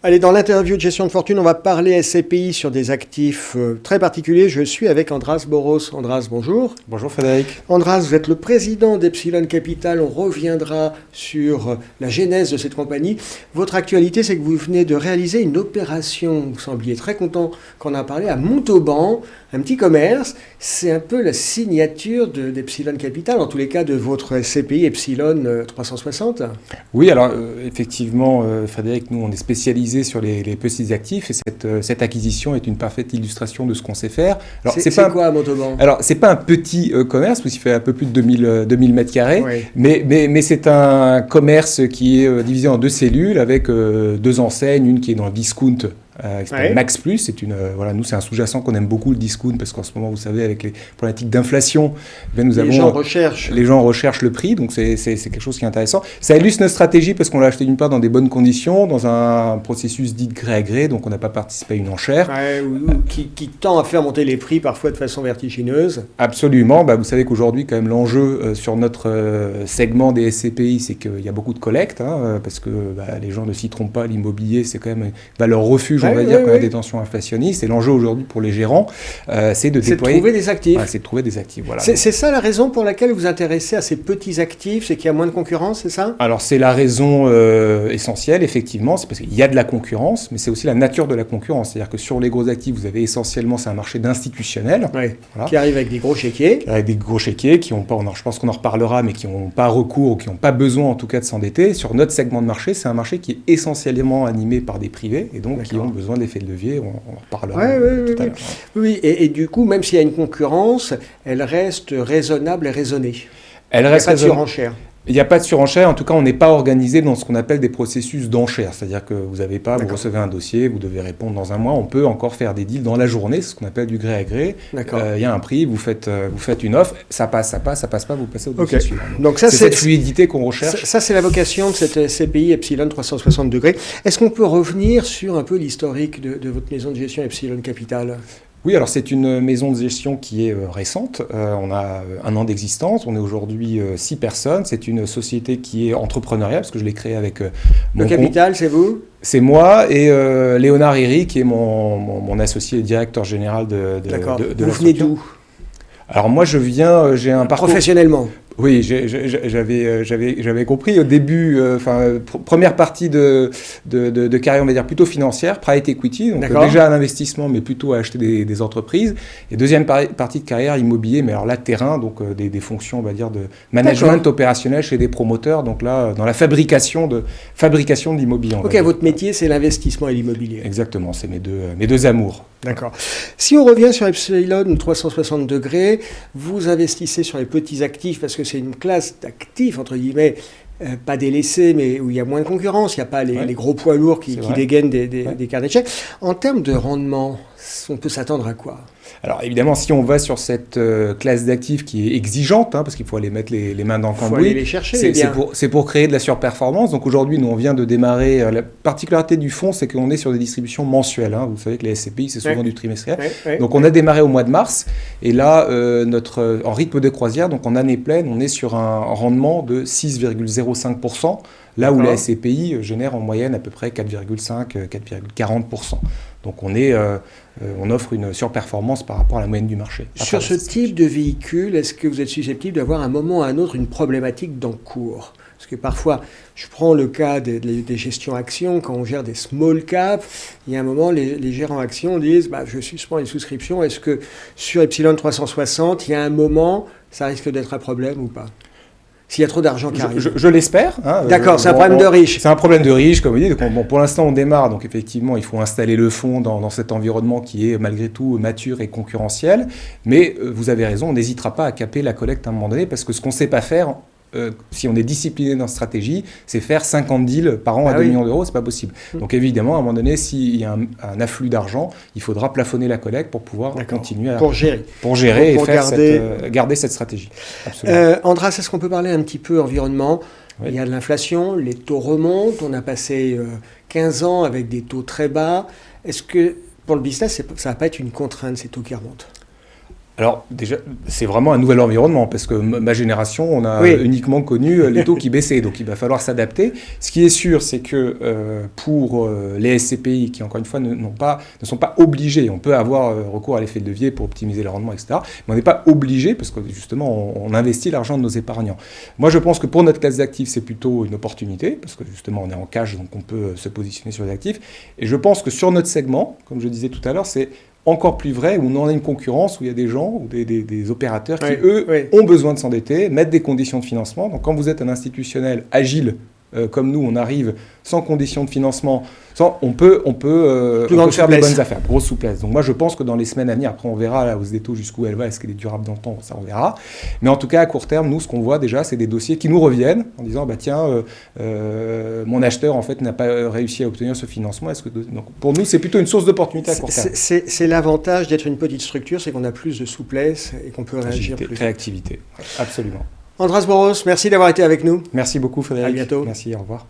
Allez, dans l'interview de gestion de fortune, on va parler SCPI sur des actifs très particuliers. Je suis avec Andras Boros. Andras, bonjour. Bonjour Frédéric. Andras, vous êtes le président d'Epsilon Capital. On reviendra sur la genèse de cette compagnie. Votre actualité, c'est que vous venez de réaliser une opération, vous sembliez très content qu'on en a parlé, à Montauban, un petit commerce. C'est un peu la signature d'Epsilon Capital, en tous les cas de votre SCPI Epsilon 360. Oui, alors effectivement, Frédéric, nous on est spécialisés sur les petits actifs et cette acquisition est une parfaite illustration de ce qu'on sait faire. Alors, c'est quoi à Montauban? Alors, c'est pas un petit commerce, parce qu'il fait un peu plus de 2000 mètres carrés, oui. mais c'est un commerce qui est divisé en deux cellules avec deux enseignes, une qui est dans le discount, qui s'appelle Max Plus. C'est voilà, nous c'est un sous-jacent qu'on aime beaucoup, le discount, parce qu'en ce moment, vous savez, avec les problématiques d'inflation, les gens recherchent le prix, donc c'est quelque chose qui est intéressant. Ça illustre notre stratégie parce qu'on l'a acheté d'une part dans des bonnes conditions, dans un processus dit de gré à gré, donc on n'a pas participé à une enchère. Qui tend à faire monter les prix parfois de façon vertigineuse. Absolument. Vous savez qu'aujourd'hui, quand même, l'enjeu sur notre segment des SCPI, c'est qu'il y a beaucoup de collectes, parce que les gens ne s'y trompent pas, l'immobilier, c'est quand même une valeur refuge, on va dire, quand il y a des tensions inflationnistes. Et l'enjeu aujourd'hui pour les gérants, c'est de trouver des actifs. C'est de trouver des actifs, voilà. C'est ça la raison pour laquelle vous vous intéressez à ces petits actifs, c'est qu'il y a moins de concurrence, c'est ça? Alors, c'est la raison essentielle, effectivement, c'est parce qu'il y a de la concurrence, mais c'est aussi la nature de la concurrence. C'est-à-dire que sur les gros actifs, vous avez essentiellement, c'est un marché d'institutionnels. Qui arrive avec des gros chéquiers. Avec des gros chéquiers qui n'ont pas, je pense qu'on en reparlera, mais qui n'ont pas recours ou qui n'ont pas besoin en tout cas de s'endetter. Sur notre segment de marché, c'est un marché qui est essentiellement animé par des privés et donc qui ont besoin d'effets de levier. On en reparlera tout à l'heure. Oui, et du coup, même s'il y a une concurrence, elle reste raisonnable et raisonnée. Elle reste pas de surenchère. Il n'y a pas de surenchère, en tout cas on n'est pas organisé dans ce qu'on appelle des processus d'enchère, c'est-à-dire que vous recevez un dossier, vous devez répondre dans un mois, on peut encore faire des deals dans la journée, c'est ce qu'on appelle du gré à gré. Il y a un prix, vous faites une offre, ça passe pas, vous passez au dossier suivant. Donc ça, c'est cette fluidité qu'on recherche. Ça c'est la vocation de cette SCPI Epsilon 360 degrés. Est-ce qu'on peut revenir sur un peu l'historique de votre maison de gestion Epsilon Capital ? Oui, alors c'est une maison de gestion qui est récente. On a 1 an d'existence. On est aujourd'hui 6 personnes. C'est une société qui est entrepreneuriale, parce que je l'ai créée avec mon capital, c'est vous ? C'est moi et Léonard Herry, qui est mon associé directeur général de la structure. Vous venez d'où ? Alors moi, j'ai un parcours... Professionnellement ? Oui, j'avais compris au début, première partie de carrière, on va dire plutôt financière, private equity, donc déjà à l'investissement, mais plutôt à acheter des entreprises. Et deuxième partie de carrière, immobilier, mais alors là, terrain, donc des fonctions, on va dire, de management opérationnel chez des promoteurs, donc là, dans la fabrication de l'immobilier. Votre métier, c'est l'investissement et l'immobilier. Exactement, c'est mes deux amours. D'accord. Si on revient sur Epsilon 360 degrés, vous investissez sur les petits actifs parce que c'est une classe d'actifs, entre guillemets, pas délaissés, mais où il y a moins de concurrence, il n'y a pas les gros poids lourds qui dégainent des carnets de chèques. En termes de rendement, on peut s'attendre à quoi ? Alors évidemment, si on va sur cette classe d'actifs qui est exigeante, parce qu'il faut aller mettre les mains dans le cambouis, il faut aller les chercher, c'est pour créer de la surperformance. Donc aujourd'hui, nous on vient de démarrer. La particularité du fonds, c'est qu'on est sur des distributions mensuelles. Vous savez que les SCPI, c'est souvent du trimestriel. Donc on a démarré au mois de mars, et là, en rythme de croisière, donc en année pleine, on est sur un rendement de 6,05%. Là où la SCPI génère en moyenne à peu près 4,5, 4,40%. Donc on offre une surperformance par rapport à la moyenne du marché. Sur ce type de véhicule, est-ce que vous êtes susceptible d'avoir à un moment ou à un autre une problématique d'encours ? Parce que parfois, je prends le cas des gestions actions, quand on gère des small caps, il y a un moment, les gérants actions disent je suspends les souscriptions. Est-ce que sur Epsilon 360, il y a un moment, ça risque d'être un problème ou pas ? S'il y a trop d'argent qui arrive. Je l'espère. D'accord, c'est un problème de riche. C'est un problème de riche, comme vous dites. Pour l'instant, on démarre. Donc, effectivement, il faut installer le fonds dans cet environnement qui est, malgré tout, mature et concurrentiel. Mais vous avez raison, on n'hésitera pas à caper la collecte à un moment donné, parce que ce qu'on ne sait pas faire, si on est discipliné dans la stratégie, c'est faire 50 deals par an à 2 millions d'euros, c'est pas possible. Donc évidemment, à un moment donné, s'il y a un afflux d'argent, il faudra plafonner la collecte pour pouvoir continuer pour gérer et garder cette stratégie. Andras, est-ce qu'on peut parler un petit peu environnement ? Il y a de l'inflation, les taux remontent, on a passé 15 ans avec des taux très bas. Est-ce que pour le business, ça ne va pas être une contrainte, ces taux qui remontent ? Alors déjà, c'est vraiment un nouvel environnement parce que ma génération, on a uniquement connu les taux qui baissaient, donc il va falloir s'adapter. Ce qui est sûr, c'est que pour les SCPI qui, encore une fois, ne sont pas obligés, on peut avoir recours à l'effet de levier pour optimiser le rendement, etc. Mais on n'est pas obligé parce que justement, on investit l'argent de nos épargnants. Moi, je pense que pour notre classe d'actifs, c'est plutôt une opportunité parce que justement, on est en cash, donc on peut se positionner sur les actifs. Et je pense que sur notre segment, comme je disais tout à l'heure, c'est encore plus vrai, où on en a une concurrence, où il y a des gens, ou des opérateurs qui, ont besoin de s'endetter, mettent des conditions de financement. Donc quand vous êtes un institutionnel agile, comme nous, on arrive sans conditions de financement, on peut faire des bonnes affaires, grosse souplesse. Donc moi, je pense que dans les semaines à venir, après on verra la hausse des taux jusqu'où elle va, est-ce qu'elle est durable dans le temps, ça on verra. Mais en tout cas, à court terme, nous, ce qu'on voit déjà, c'est des dossiers qui nous reviennent en disant, mon acheteur, en fait, n'a pas réussi à obtenir ce financement. Donc pour nous, c'est plutôt une source d'opportunité à court terme. C'est l'avantage d'être une petite structure, c'est qu'on a plus de souplesse et qu'on peut réagir plus. Réactivité, absolument. Andras Boros, merci d'avoir été avec nous. Merci beaucoup Frédéric. À bientôt. Merci, au revoir.